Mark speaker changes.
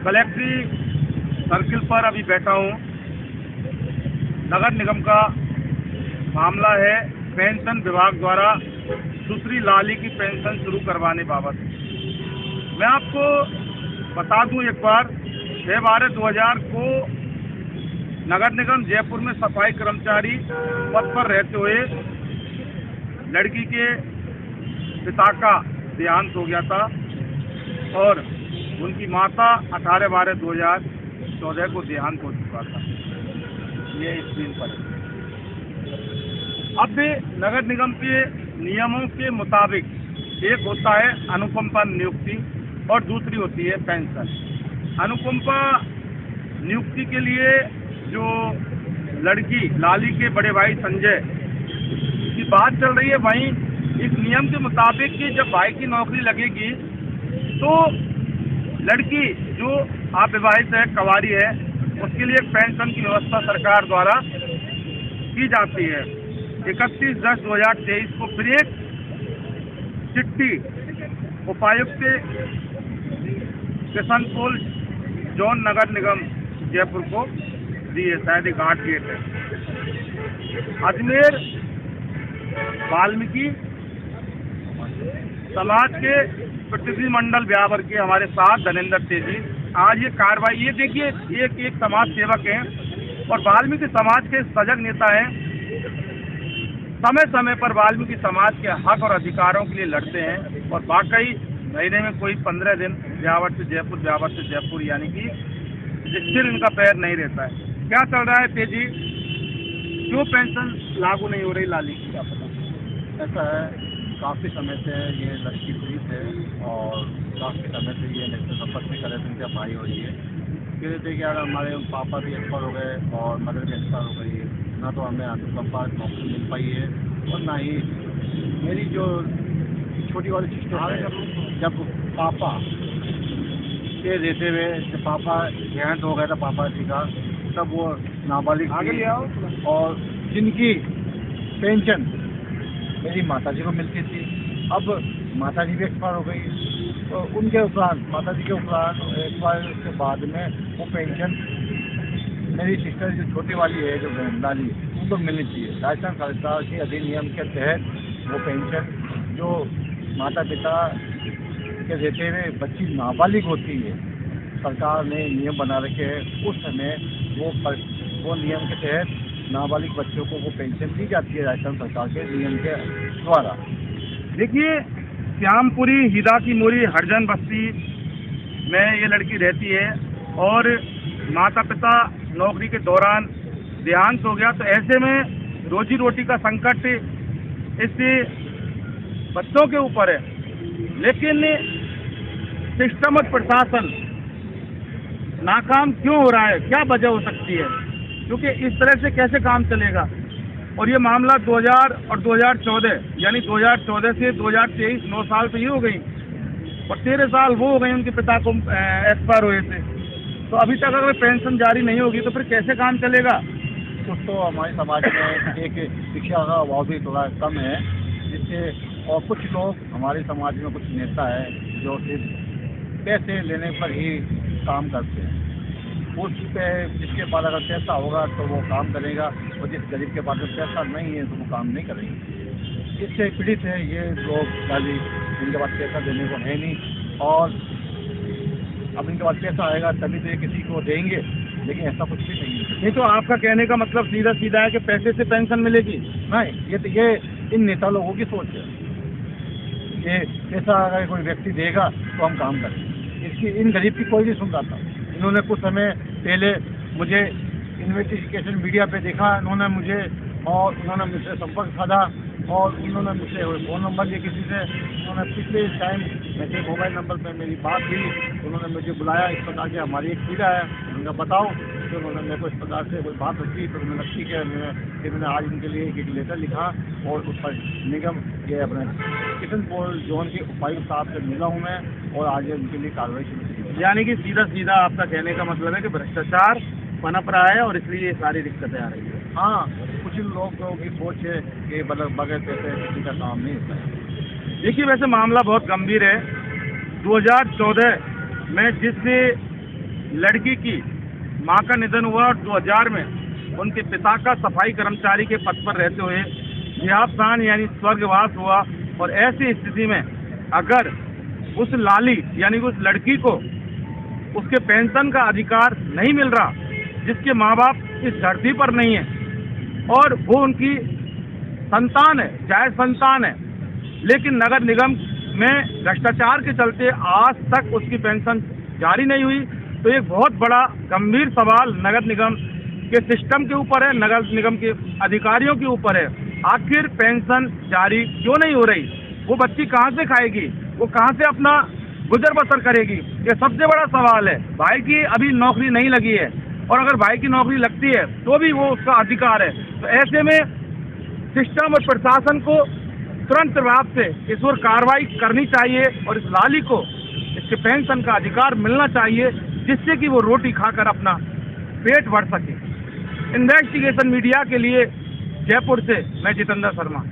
Speaker 1: कलेक्ट्री circle पर अभी बैठा हूँ। नगर निगम का मामला है पेंशन विभाग द्वारा सुश्री लाली की पेंशन शुरू करवाने बाबत। मैं आपको बता दूं एक बार, 6/12/2000 को नगर निगम जयपुर में सफाई कर्मचारी पद पर रहते हुए लड़की के पिता का देहांत हो गया था और उनकी माता 18/12/2014 को देहांत हो चुका था। ये स्क्रीन पर है। अब नगर निगम के नियमों के मुताबिक एक होता है अनुकंपा नियुक्ति और दूसरी होती है पेंशन। अनुकंपा नियुक्ति के लिए जो लड़की लाली के बड़े भाई संजय की बात चल रही है, वहीं इस नियम के मुताबिक कि जब भाई की नौकरी लगेगी तो लड़की जो अविवाहित है, कवारी है, उसके लिए पेंशन की व्यवस्था सरकार द्वारा की जाती है। 31/10/2023 को फिर एक चिट्ठी उपायुक्त किशनपोल जोन नगर निगम जयपुर को दी है। शायद एक 8 गेट है। अजमेर वाल्मीकि समाज के प्रतिनिधिमंडल ब्यावर के हमारे साथ धनेंद्र तेजी आज ये कार्रवाई, ये देखिए एक समाज सेवक हैं और वाल्मीकि समाज के सजग नेता हैं। समय समय पर वाल्मीकि समाज के हक और अधिकारों के लिए लड़ते हैं और वाकई महीने में कोई 15 दिन ब्यावर से जयपुर यानी कि स्थिर इनका पैर नहीं रहता है। क्या चल रहा है तेजी, क्यों पेंशन लागू नहीं हो रही लाली की, क्या पता?
Speaker 2: ऐसा है, काफ़ी समय से ये लड़की पीड़ित है और काफ़ी समय से ये नेशनल संपर्क में करे इनका भाई हो रही है। फिर देखिए यार, हमारे पापा भी एक्सपायर हो गए और मदर भी एक्सपायर हो गई है, ना तो हमें अनुकंपा नौकरी मिल पाई है और ना ही मेरी जो छोटी वाली सिस्टर है, जब पापा के देते हुए जब पापा देहांत हो गया था पापा जी का, तब वो नाबालिग थी और जिनकी पेंशन मेरी माताजी को मिलती थी। अब माताजी भी एक्सपायर हो गई तो उनके उपरांत, माताजी के उपरांत एक्सपायर के बाद में वो पेंशन मेरी सिस्टर जो छोटी वाली है, जो लाली, उनको मिलनी चाहिए। राजस्थान सरकार के अधिनियम के तहत वो पेंशन जो माता पिता के देते हुए बच्ची नाबालिग होती है, सरकार ने नियम बना रखे हैं। उस समय वो नियम के तहत नाबालिग बच्चों को वो पेंशन दी जाती है राजस्थान सरकार के नियम के द्वारा।
Speaker 1: देखिए, श्यामपुरी हिदा की मोरी हरजन बस्ती में ये लड़की रहती है और माता पिता नौकरी के दौरान देहांत हो गया, तो ऐसे में रोजी रोटी का संकट इससे बच्चों के ऊपर है। लेकिन सिस्टम और प्रशासन नाकाम क्यों हो रहा है, क्या वजह हो सकती है? क्योंकि इस तरह से कैसे काम चलेगा। और ये मामला 2000 और 2014 यानी 2014 से 2023 9 साल तो ये हो गई और 13 साल वो हो गए उनके पिता को एक्सपायर हुए थे। तो अभी तक अगर पेंशन जारी नहीं होगी तो फिर कैसे काम चलेगा?
Speaker 2: कुछ तो हमारे समाज में एक शिक्षा का अभाव भी थोड़ा कम है, जिससे और कुछ लोग हमारे समाज में कुछ नेता है जो सिर्फ पैसे लेने पर ही काम करते हैं। उस पे जिसके पास अगर पैसा होगा तो वो काम करेगा और जिस गरीब के पास पैसा नहीं है तो वो काम नहीं करेंगे। इससे पीड़ित है ये लोग खाली, इनके पास पैसा देने को है नहीं और अब इनके पास पैसा आएगा तभी तो ये किसी को देंगे, लेकिन ऐसा कुछ भी नहीं है।
Speaker 1: नहीं तो आपका कहने का मतलब सीधा सीधा है कि पैसे से पेंशन मिलेगी?
Speaker 2: नहीं, ये इन नेता लोगों की सोच है। ये पैसा अगर कोई व्यक्ति देगा तो हम काम करेंगे, इसकी इन गरीब की कोई नहीं सुन रहा था। इन्होंने कुछ समय पहले मुझे इन्वेस्टिगेशन मीडिया पे देखा, उन्होंने मुझसे संपर्क साधा और उन्होंने मुझसे फ़ोन नंबर लिए किसी से। उन्होंने पिछले टाइम मेरे मोबाइल नंबर पे मेरी बात हुई, उन्होंने मुझे बुलाया, इस प्रकार की हमारी एक पीड़ा है, उन्होंने बताओ। तो उन्होंने मेरे को इस प्रकार से कोई बात रखी तो उन्होंने ठीक है, मैंने आज उनके लिए एक लेटर लिखा और उस पर निगम के अपने किशनपोल जोन के उपायुक्त साहब से मिला हूँ मैं और आज उनके लिए कार्रवाई शुरू की।
Speaker 1: यानी कि सीधा सीधा आपका कहने का मतलब है कि भ्रष्टाचार पनप रहा है और इसलिए ये सारी दिक्कतें आ रही है।
Speaker 2: हाँ, कुछ लोगों की सोच है कि बगैर पैसे किसी का काम नहीं होता है।
Speaker 1: देखिए, वैसे मामला बहुत गंभीर है। 2014 में जिस लड़की की मां का निधन हुआ और 2000 में उनके पिता का सफाई कर्मचारी के पद पर रहते हुए देहावसान यानी स्वर्गवास हुआ। और ऐसी स्थिति में अगर उस लाली यानी उस लड़की को उसके पेंशन का अधिकार नहीं मिल रहा, जिसके माँ बाप इस धरती पर नहीं है और वो उनकी संतान है, जायज संतान है, लेकिन नगर निगम में भ्रष्टाचार के चलते आज तक उसकी पेंशन जारी नहीं हुई, तो एक बहुत बड़ा गंभीर सवाल नगर निगम के सिस्टम के ऊपर है, नगर निगम के अधिकारियों के ऊपर है। आखिर पेंशन जारी क्यों नहीं हो रही? वो बच्ची कहाँ से खाएगी? वो कहाँ से अपना गुजर बसर करेगी? ये सबसे बड़ा सवाल है। भाई की अभी नौकरी नहीं लगी है और अगर भाई की नौकरी लगती है तो भी वो उसका अधिकार है। तो ऐसे में सिस्टम और प्रशासन को तुरंत प्रभाव से इस पर कार्रवाई करनी चाहिए और इस लाली को इसके पेंशन का अधिकार मिलना चाहिए, जिससे कि वो रोटी खाकर अपना पेट भर सके। इन्वेस्टिगेशन मीडिया के लिए जयपुर से मैं जितेंद्र शर्मा।